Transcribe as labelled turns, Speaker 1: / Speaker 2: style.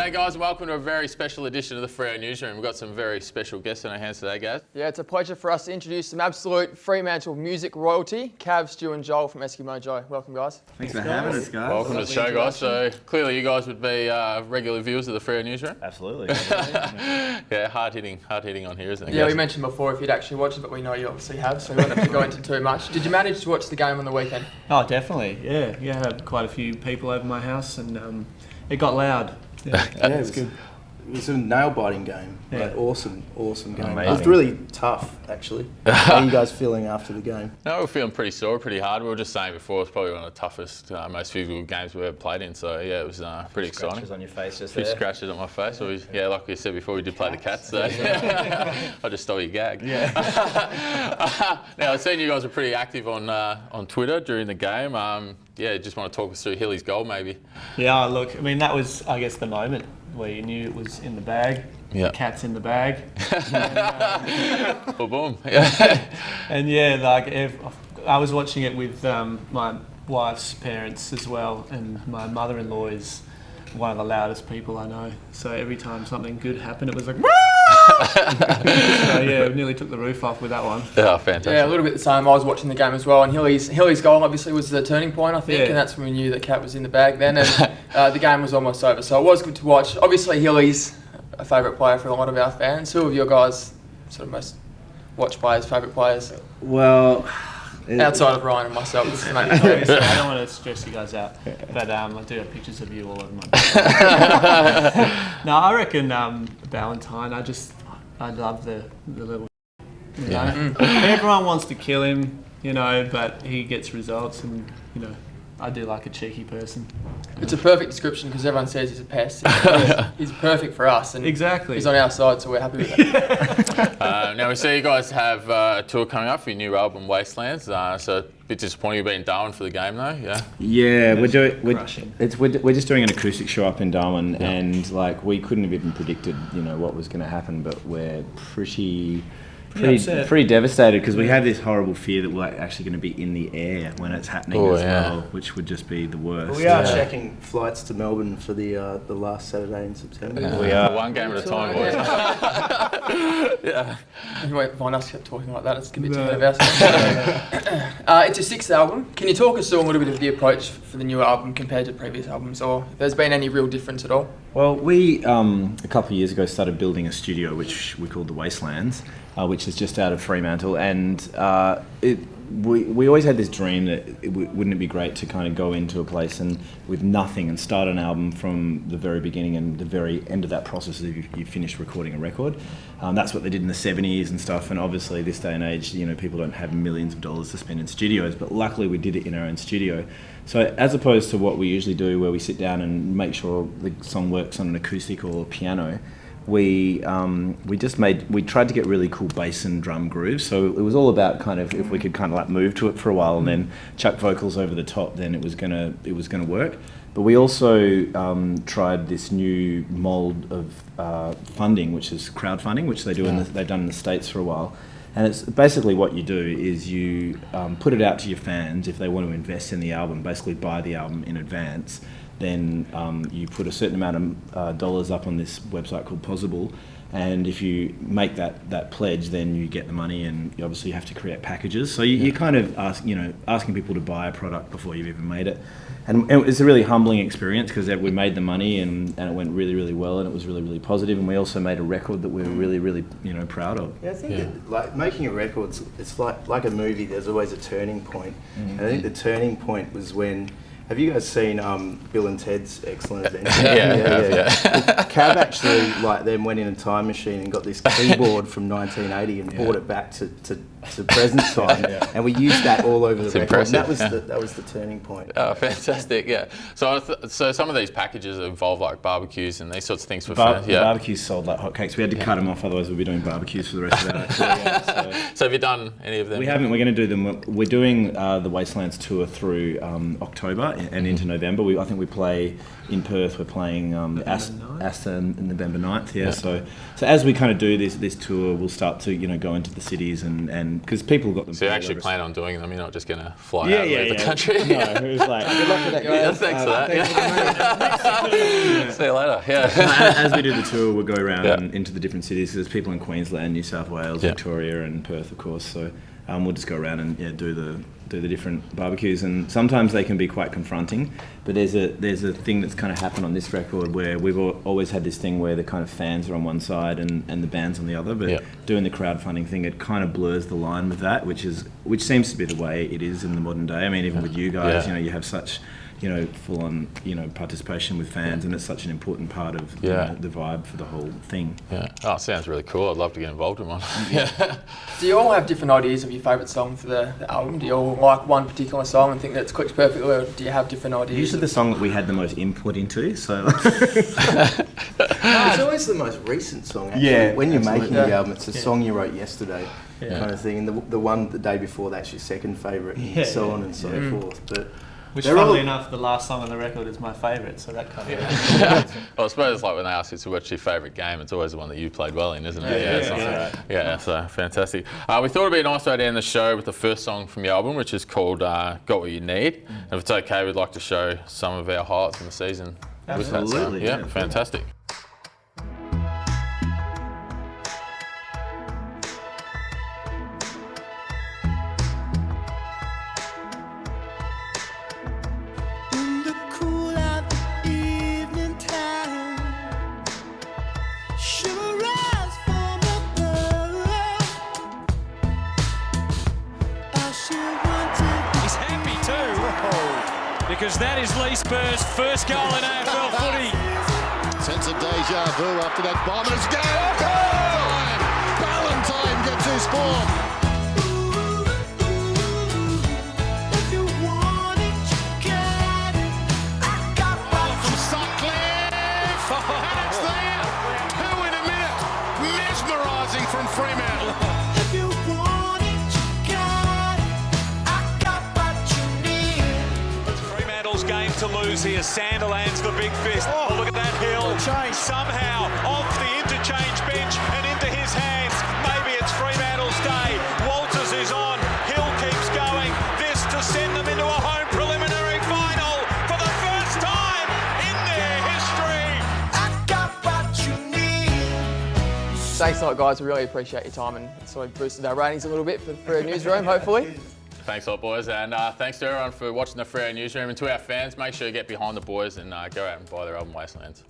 Speaker 1: G'day guys, and welcome to a very special edition of the Freo Newsroom. We've got some very special guests on our hands today, guys.
Speaker 2: Yeah, it's a pleasure for us to introduce some absolute Fremantle music royalty, Cav, Stu and Joel from Eskimo Joe. Welcome, guys.
Speaker 3: Thanks for having us, guys.
Speaker 1: Welcome to the show, guys. So clearly you guys would be regular viewers of the Freo Newsroom.
Speaker 3: Absolutely.
Speaker 1: Yeah, hard hitting on here, isn't it?
Speaker 2: Yeah,
Speaker 1: guys?
Speaker 2: we mentioned before if you'd actually watched it, but we know you obviously have, so we won't have to go into too much. Did you manage to watch the game on the weekend?
Speaker 4: Oh, definitely. Yeah, I had quite a few people over my house, and it got loud. Yeah,
Speaker 5: it was good. It was a nail-biting game.
Speaker 4: Yeah.
Speaker 5: Like, awesome game.
Speaker 3: Amazing.
Speaker 5: It was really tough, actually. How are you guys feeling after the game?
Speaker 1: No, we're feeling pretty sore, pretty hard. We were just saying before, it's probably one of the toughest, most physical games we've ever played in. So yeah, it was pretty exciting.
Speaker 3: Scratches on your face just
Speaker 1: A few
Speaker 3: there.
Speaker 1: scratches on my face. Yeah, like we said before, we did play the Cats. So I just stole your gag.
Speaker 4: Yeah.
Speaker 1: Now, I've seen you guys were pretty active on Twitter during the game. Yeah, just want to talk us through Hilly's goal, maybe.
Speaker 4: Yeah, look, I mean, that was, I guess, the moment where you knew it was in the bag.
Speaker 1: Yeah.
Speaker 4: Cat's in the bag.
Speaker 1: Boom, boom. Yeah.
Speaker 4: And yeah, like, I was watching it with my wife's parents as well, and my mother-in-law is one of the loudest people I know. So every time something good happened, it was like, woo! So yeah, it nearly took the roof off with that one.
Speaker 1: Oh, fantastic.
Speaker 2: Yeah, a little bit the same. I was watching the game as well, and Hilly's goal obviously was the turning point, I think,
Speaker 4: Yeah.
Speaker 2: and that's when we knew that Cat was in the bag then, and the game was almost over. So it was good to watch. Obviously, Hilly's a favourite player for a lot of our fans. Who of your guys sort of most watch players, favourite players?
Speaker 5: Well,
Speaker 2: Outside of Ryan and myself, this is maybe
Speaker 4: Obviously, I don't want to stress you guys out, but I do have pictures of you all over my No, I reckon Valentine. I love the little. You know? Everyone wants to kill him, you know, but he gets results, and you know, I do like a cheeky person.
Speaker 2: It's a perfect description because everyone says he's a pest. He's perfect for us, and
Speaker 4: Exactly.
Speaker 2: he's on our side, so we're happy with it.
Speaker 1: Now we see you guys have a tour coming up for your new album, Wastelands. So a bit disappointing you've been in Darwin for the game, though. Yeah.
Speaker 3: Yeah, we're
Speaker 4: Crushing.
Speaker 3: just doing an acoustic show up in Darwin, and like we couldn't have even predicted, you know, what was going to happen, but we're pretty devastated because we have this horrible fear that we're actually going to be in the air when it's happening as well, which would just be the worst.
Speaker 5: we are checking flights to Melbourne for the last Saturday in September.
Speaker 3: We are.
Speaker 1: One game at a time, boys. Yeah.
Speaker 2: You won't find us talking like that. It's a bit too ahead of ourselves. It's your sixth album. Can you talk us through a little bit of the approach for the newer album compared to previous albums, or if there's been any real difference at all?
Speaker 3: Well, we a couple of years ago started building a studio which we called the Wastelands, which is just out of Fremantle, and we always had this dream that wouldn't it be great to kind of go into a place and with nothing and start an album from the very beginning and the very end of that process if you finished recording a record. That's what they did in the 70s and stuff, and obviously this day and age, you know, people don't have millions of dollars to spend in studios, but luckily we did it in our own studio. So as opposed to what we usually do where we sit down and make sure the song works on an acoustic or piano, we tried to get really cool bass and drum grooves. So it was all about kind of if we could kind of like move to it for a while and then chuck vocals over the top, then it was gonna work. But we also tried this new mold of funding, which is crowdfunding, which they've done in the States for a while. And it's basically what you do is you put it out to your fans if they want to invest in the album, basically buy the album in advance. Then you put a certain amount of dollars up on this website called Possible, and if you make that pledge, then you get the money, and you obviously have to create packages. So you kind of asking people to buy a product before you've even made it, and it was a really humbling experience because we made the money and it went really, really well, and it was really, really positive, and we also made a record that we were really, really proud of.
Speaker 5: Yeah, I think that, like making a record, it's like a movie. There's always a turning point, and I think the turning point was when. Have you guys seen Bill and Ted's Excellent Adventure?
Speaker 1: Yeah.
Speaker 5: Cav actually then went in a time machine and got this keyboard from 1980 and brought it back to present time, and we used that all over the record. And that was the turning point.
Speaker 1: Oh, fantastic! Yeah. So some of these packages involve like barbecues and these sorts of things for fans.
Speaker 3: The barbecues sold like hotcakes. We had to cut them off, otherwise we'd be doing barbecues for the rest of our tour.
Speaker 1: So have you done any of them?
Speaker 3: We haven't. We're going to do them. We're doing the Wastelands tour through October and into November. I think we play in Perth. We're playing Aston November 9th. Yeah. So as we kind of do this tour, we'll start to go into the cities and and because people got them.
Speaker 1: So you
Speaker 3: all
Speaker 1: actually
Speaker 3: over
Speaker 1: plan on doing them? You're not just going to fly out of the country?
Speaker 3: No, it was like, good luck with that,
Speaker 1: Yeah,
Speaker 3: guys.
Speaker 1: thanks for that.
Speaker 3: Yeah.
Speaker 1: See you later. Yeah.
Speaker 3: As we do the tour, we'll go around
Speaker 1: Yeah.
Speaker 3: and into the different cities. There's people in Queensland, New South Wales,
Speaker 1: Yeah.
Speaker 3: Victoria, and Perth, of course. So we'll just go around and do the different barbecues. And sometimes they can be quite confronting. But there's a thing that's kind of happened on this record where we've always had this thing where the kind of fans are on one side and the band's on the other. But
Speaker 1: Yeah.
Speaker 3: doing the crowdfunding thing, it kind of blurs the line with that, which seems to be the way it is in the modern day. I mean, even with you guys,
Speaker 1: Yeah.
Speaker 3: you have such full on, participation with fans, and it's such an important part of
Speaker 1: Yeah.
Speaker 3: the vibe for the whole thing.
Speaker 1: Yeah. Oh, it sounds really cool. I'd love to get involved in one. Yeah.
Speaker 2: Do you all have different ideas of your favourite song for the album? Do you all like one particular song and think that it clicks perfectly, or do you have different ideas?
Speaker 3: Usually the song that we had the most input into, so
Speaker 5: No, it's always the most recent song, actually.
Speaker 3: Yeah,
Speaker 5: when you're
Speaker 3: absolutely.
Speaker 5: making the album, it's a song you wrote yesterday,
Speaker 4: Yeah.
Speaker 5: kind of thing. And the one the day before, that's your second favourite, and so on and so forth. But
Speaker 4: Which,
Speaker 5: they're
Speaker 4: funnily
Speaker 5: all-
Speaker 4: enough, the last song on the record is my favourite, so that kind of...
Speaker 1: Well, I suppose it's like when they ask you to what's your favourite game, it's always the one that you played well in, isn't it? So fantastic. We thought it'd be a nice way to end the show with the first song from your album, which is called Got What You Need. And if it's okay, we'd like to show some of our highlights from the season with that song.
Speaker 3: Absolutely,
Speaker 1: Yeah,
Speaker 3: yeah.
Speaker 1: fantastic.
Speaker 6: In the cool of the evening time, shiver rise from above. All she wanted.
Speaker 7: He's happy too, because that is Lee Spur's first goal in AFL footy.
Speaker 8: Sense of deja vu after that Bombers game. Ballantyne gets his fourth.
Speaker 6: If you want it, you got it. I got what
Speaker 8: From Sutcliffe. And it's there. Two in a minute. Mesmerising from Fremantle.
Speaker 6: If you want it, you got it. I got what you need.
Speaker 7: Fremantle's game to lose here. Sanderlands the big fist. Oh, look at that hill. Somehow off the interchange bench and into his hands. Maybe it's Fremantle's day. Walters is on. Hill keeps going. This to send them into a home preliminary final for the first time in their history.
Speaker 6: I got what you need.
Speaker 2: Thanks a lot, guys. We really appreciate your time, and it's sort of boosted our ratings a little bit for the Freo Newsroom, hopefully.
Speaker 1: Thanks a lot, boys, and thanks to everyone for watching the Freo Newsroom. And to our fans, make sure you get behind the boys and go out and buy their album Wastelands.